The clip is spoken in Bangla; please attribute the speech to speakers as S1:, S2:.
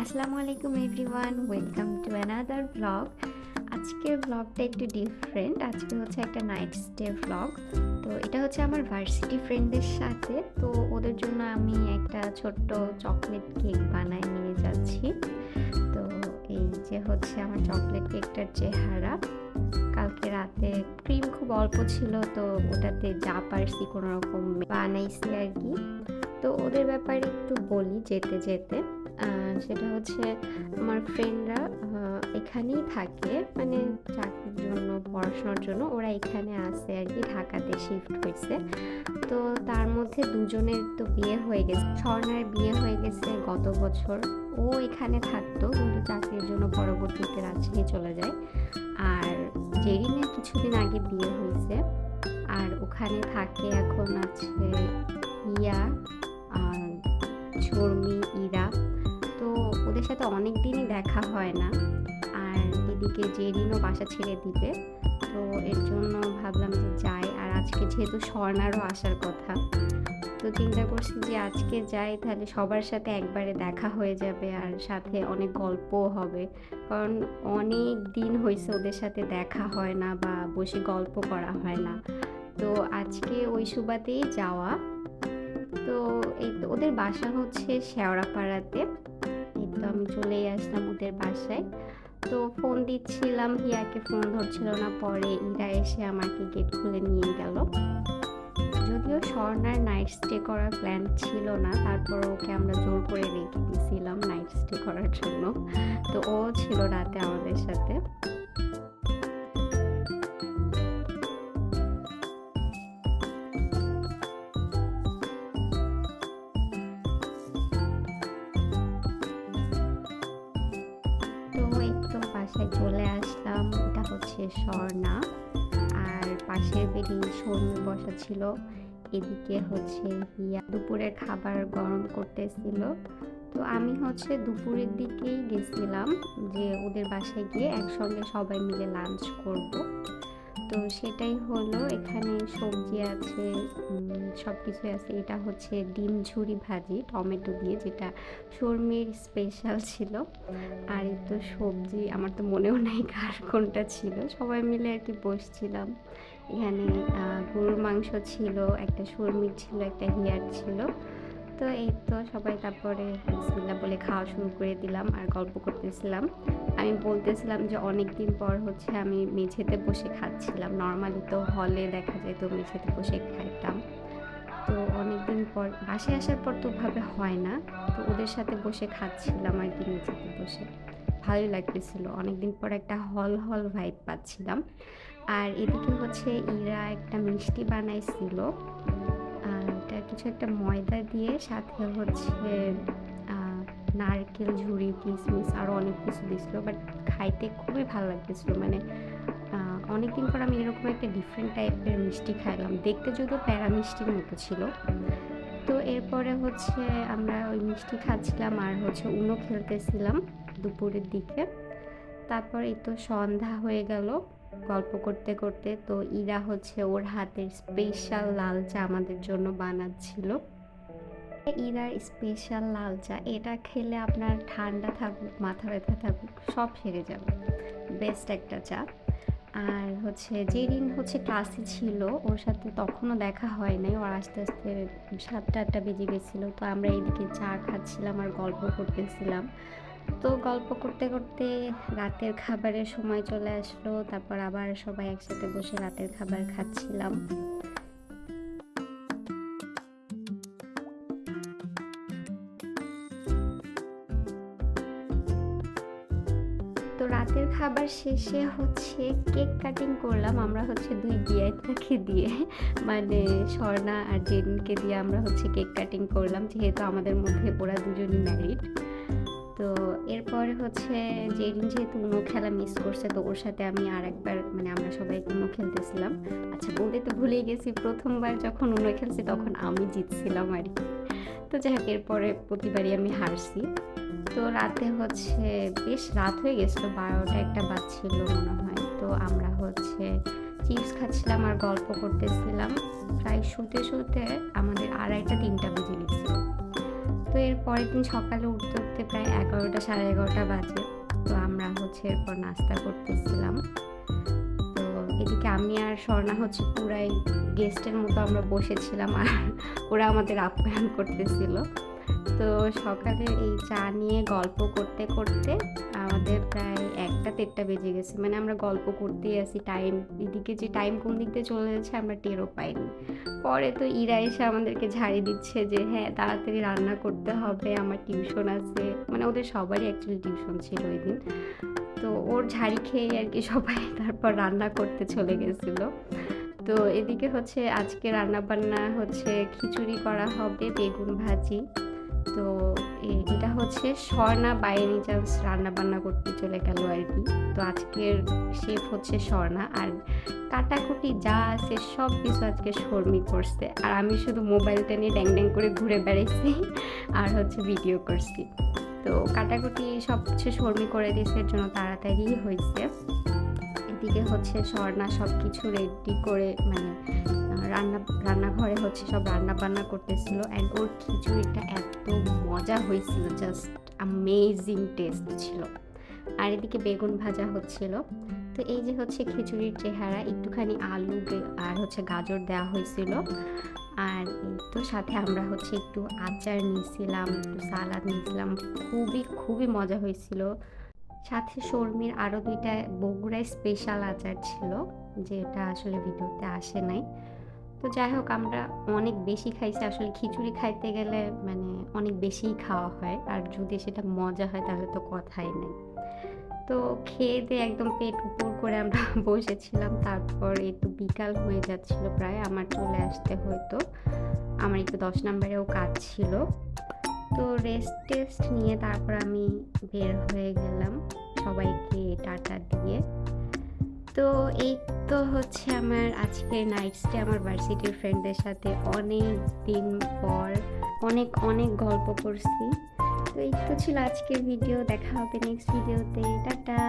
S1: আসসালামু আলাইকুম everyone, welcome to another blog. আজকের ব্লগটা একটু ডিফারেন্ট। আজকে হচ্ছে একটা নাইট স্টে ব্লগ। তো এটা হচ্ছে আমার ভার্সিটি ফ্রেন্ডদের সাথে। তো ওদের জন্য আমি একটা ছোট্ট চকলেট কেক বানায় নিয়ে যাচ্ছি। তো এই যে হচ্ছে আমার চকলেট কেকটার চেহারা। কালকে রাতে ক্রিম খুব অল্প ছিল, তো ওটাতে যা পারছি কোনো রকম বানাইছি আর কি। তো ওদের ব্যাপারে একটু বলি যেতে যেতে। সেটা হচ্ছে আমার ফ্রেন্ডরা এখানেই থাকে, মানে চাকরির জন্য পড়াশোনার জন্য ওরা এখানে আসে আর কি, ঢাকাতে শিফট হয়েছে। তো তার মধ্যে দুজনের তো বিয়ে হয়ে গেছে। স্বর্ণার বিয়ে হয়ে গেছে গত বছর। ও এখানে থাকতো কিন্তু চাকরির জন্য পরবর্তীতে রাজশাহী চলে যায়। আর জেরিনের কিছুদিন আগে বিয়ে হয়েছে, আর ওখানে থাকে এখন আছে ইয়া, শর্মি, ইরা। তো ওদের সাথে অনেক দিনই দেখা হয় না। আর এদিকে জেরিনও বাসা ছেড়ে দিবে, তো এর জন্য ভাবলাম যে যাই। আর আজকে যেহেতু স্বর্ণারও আসার কথা, তো চিন্তা করছি যে আজকে যাই, তাহলে সবার সাথে একবারে দেখা হয়ে যাবে আর সাথে অনেক গল্পও হবে। কারণ অনেক দিন হয়েছে ওদের সাথে দেখা হয় না বা বসে গল্প করা হয় না। তো আজকে ওই সুবাদেই যাওয়া। তো এই তো ওদের বাসা হচ্ছে শেওড়াপাড়াতে। এই তো আমি চলেই আসলাম ওদের বাসায়। তো ফোন দিচ্ছিলাম, হিয়াকে ফোন ধরছিল না, পরে ইরা এসে আমাকে গেট খুলে নিয়ে গেল। যদিও স্বর্ণার নাইট স্টে করার প্ল্যান ছিল না, তারপর ওকে আমরা জোর করে রেখে দিয়েছিলাম নাইট স্টে করার জন্য। তো ও ছিল রাতে আমাদের সাথে। তো এই তো বাসায় চলে আসলাম। এটা হচ্ছে স্বর্ণা, আর পাশের বেডে শর্মি বসা ছিল। এদিকে হচ্ছে হিয়া দুপুরের খাবার গরম করতেছিল। তো আমি হচ্ছে দুপুরের দিকেই গেছিলাম যে ওদের বাসায় গিয়ে একসঙ্গে সবাই মিলে লাঞ্চ করব। তো সেটাই হলো। এখানে সবজি আছে, সব কিছু আছে। এটা হচ্ছে ডিম ঝুরি ভাজি টমেটো দিয়ে, যেটা শর্মির স্পেশাল ছিল। আর এই তো সবজি, আমার তো মনেও নাই কার কোনটা ছিল। সবাই মিলে আর কি বসছিলাম। এখানে গরুর মাংস ছিল, একটা শর্মির ছিল, একটা হিয়ার ছিল। তো এই তো সবাই তারপরে বিসমিল্লাহ বলে খাওয়া শুরু করে দিলাম আর গল্প করতেছিলাম। আমি বলতেছিলাম যে অনেক দিন পর হচ্ছে আমি মেঝেতে বসে খাচ্ছিলাম। নর্মালি তো হলে দেখা যায় তো মেঝেতে বসে খাইতাম। তো অনেক দিন পর বাসায় আসার পর তো ওভাবে হয় না। তো ওদের সাথে বসে খাচ্ছিলাম আর কি, মেঝেতে বসে ভালোই লাগতেছিল। অনেকদিন পর একটা হল হল ভাইব পাচ্ছিলাম। আর এদিকে হচ্ছে ইরা একটা মিষ্টি বানাইছিল। এটা কিছু একটা ময়দা দিয়ে, সাথে হচ্ছে নারকেল ঝুড়ি, কিশমিশ আরও অনেক কিছু দিছিল। বাট খাইতে খুবই ভালো লাগতেছিল। মানে অনেকদিন পর আমি এরকম একটা ডিফারেন্ট টাইপের মিষ্টি খাইলাম। দেখতে যদিও প্যারা মিষ্টির মতো ছিল। তো এরপরে হচ্ছে আমরা ওই মিষ্টি খাচ্ছিলাম আর হচ্ছে উনো খেলতেছিলাম দুপুরের দিকে। তারপর এই তো সন্ধ্যা হয়ে গেল গল্প করতে করতে। তো ইরা হচ্ছে ওর হাতের স্পেশাল লাল চা আমাদের জন্য বানাচ্ছিল। ইরার স্পেশাল লাল চা, এটা খেলে আপনার ঠান্ডা থাকুক, মাথা ব্যথা থাকুক, সব সেরে যাবে। বেস্ট একটা চা। আর হচ্ছে যেদিন হচ্ছে ক্লাসে ছিল, ওর সাথে তখনও দেখা হয় নাই। ওর আস্তে আস্তে 7টা-8টা বেজে গেছিলো। তো আমরা এইদিকে চা খাচ্ছিলাম আর গল্প করতেছিলাম। তো গল্প করতে করতে রাতের খাবারের সময় চলে আসলো। তারপর আবার সবাই একসাথে বসে রাতের খাবার খাচ্ছিলাম। তো রাতের খাবার শেষে হচ্ছে কেক কাটিং করলাম। আমরা হচ্ছে 2 বিয়াইত্তাকে দিয়ে, মানে স্বর্ণা আর জেরিনকে দিয়ে আমরা হচ্ছে কেক কাটিং করলাম, যেহেতু আমাদের মধ্যে ওরা দুজনই ম্যারিড। তো এরপরে হচ্ছে জেরিন যেহেতু উনো খেলা মিস করছে, তো ওর সাথে আমি আর একবার, মানে আমরা সবাই উনো খেলতেছিলাম। আচ্ছা, বলতে তো ভুলেই গেছি, প্রথমবার যখন উনো খেলছি তখন আমি জিতছিলাম আর কি। তো যাই হোক, এরপরে প্রতিবারই আমি হারছি। তো রাতে হচ্ছে বেশ রাত হয়ে গেছিলো, 12টা-1টা বাজছিল মনে হয়। তো আমরা হচ্ছে চিপস খাচ্ছিলাম আর গল্প করতেছিলাম। প্রায় শুতে শুতে আমাদের 2:30-3টা বেজে গেছিলো। তো এর পরের দিন সকালে উঠতে উঠতে প্রায় 11টা 11:30 বাজে। তো আমরা হচ্ছে এরপর নাস্তা করতেছিলাম। তো এদিকে আমি আর স্বর্ণা হচ্ছে পুরাই গেস্টের মতো আমরা বসেছিলাম, আর ওরা আমাদের আপ্যায়ন করতেছিল। তো সকালে এই চা নিয়ে গল্প করতে করতে আমাদের প্রায় 1টা 1:30 বেজে গেছে। মানে আমরা গল্প করতেই আছি, টাইম এদিকে যে টাইম কোন দিক দিয়ে চলে যাচ্ছে আমরা টেরও পাইনি। পরে তো ইরা এসে আমাদেরকে ঝাড়ি দিচ্ছে যে হ্যাঁ তাড়াতাড়ি রান্না করতে হবে, আমার টিউশন আছে। মানে ওদের সবারই অ্যাকচুয়ালি টিউশন ছিল ওই দিন। তো ওর ঝাড়ি খেয়ে আর কি সবাই তারপর রান্না করতে চলে গেছিলো। তো এদিকে হচ্ছে আজকে রান্নাবান্না হচ্ছে খিচুড়ি করা হবে, বেগুন ভাজি। তো এটা হচ্ছে স্বর্ণা বাই এনি চান্স রান্নাবান্না করতে চলে গেল আর কি। তো আজকের শেফ হচ্ছে স্বর্ণা, আর কাটাকুটি যা আছে সব কিছু আজকে শর্মি করছে, আর আমি শুধু মোবাইলটা নিয়ে ড্যাং ড্যাং করে ঘুরে বেড়াইছি আর হচ্ছে ভিডিও করছি। তো কাটাকুটি সব কিছু শর্মি করে দিয়েছে, এর জন্য তাড়াতাড়ি হয়েছে। এদিকে হচ্ছে স্বর্ণা সব কিছু রেডি করে মানে রান্নাঘরে হচ্ছে সব রান্না বান্না করতেছিল। অ্যান্ড ওর খিচুড়িটা এত মজা হয়েছিল, জাস্ট অ্যামেজিং টেস্ট ছিল। আর এদিকে বেগুন ভাজা হচ্ছিল। তো এই যে হচ্ছে খিচুড়ির চেহারা, একটুখানি আলু আর হচ্ছে গাজর দেওয়া হয়েছিল। আর এই তো সাথে আমরা হচ্ছে একটু আচার নিয়েছিলাম, একটু সালাদ নিয়েছিলাম। খুবই খুবই মজা হয়েছিল। সাথে শর্মির আরও 2টা বগুড়ায় স্পেশাল আচার ছিল, যেটা আসলে ভিডিওতে আসে নাই। তো যাই হোক, আমরা অনেক বেশি খাইছি। আসলে খিচুড়ি খাইতে গেলে মানে অনেক বেশিই খাওয়া হয়, আর যদি সেটা মজা হয় তাহলে তো কথাই নেই। তো খেয়ে দিয়ে একদম পেট উপর করে আমরা বসেছিলাম। তারপর একটু বিকাল হয়ে যাচ্ছিল, প্রায় আমার চলে আসতে হয়তো। আমার একটু 10 নম্বরেও কাজ ছিল। তো টেস্ট নিয়ে তারপর আমি বের হয়ে গেলাম সবাইকে টাটা দিয়ে। তো এই তো হচ্ছে আমার আজকের নাইট স্টে আমার ভার্সিটির ফ্রেন্ডদের সাথে অনেক দিন পর অনেক অনেক গল্প করছি। তো এই তো ছিল আজকের ভিডিও। দেখা হবে নেক্সট ভিডিওতে। টাটা।